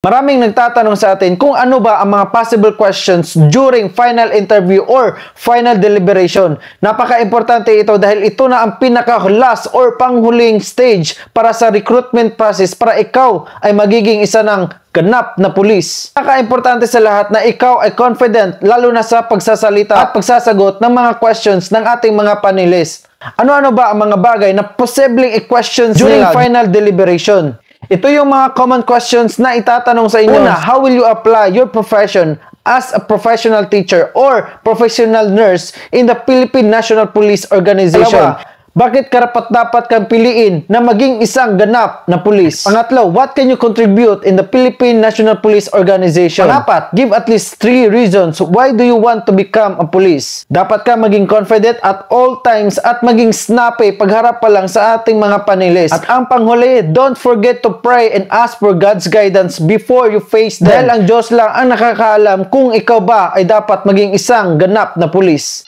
Maraming nagtatanong sa atin kung ano ba ang mga possible questions during final interview or final deliberation. Napaka-importante ito dahil ito na ang pinaka-last or panghuling stage para sa recruitment process para ikaw ay magiging isa ng ganap na pulis. Napaka-importante sa lahat na ikaw ay confident lalo na sa pagsasalita at pagsasagot ng mga questions ng ating mga panelists. Ano-ano ba ang mga bagay na posibleng i-questions during final deliberation? Ito yung mga common questions na itatanong sa inyo. Una, how will you apply your profession as a professional teacher or professional nurse in the Philippine National Police Organization? Bakit karapat-dapat kang piliin na maging isang ganap na pulis? Pangatlo, what can you contribute in the Philippine National Police Organization? Pangapat, give at least 3 reasons why do you want to become a police. Dapat ka maging confident at all times at maging snappy pagharap pa lang sa ating mga panelists. At ang panghuli, don't forget to pray and ask for God's guidance before you face them. Dahil ang Diyos lang ang nakakaalam kung ikaw ba ay dapat maging isang ganap na pulis.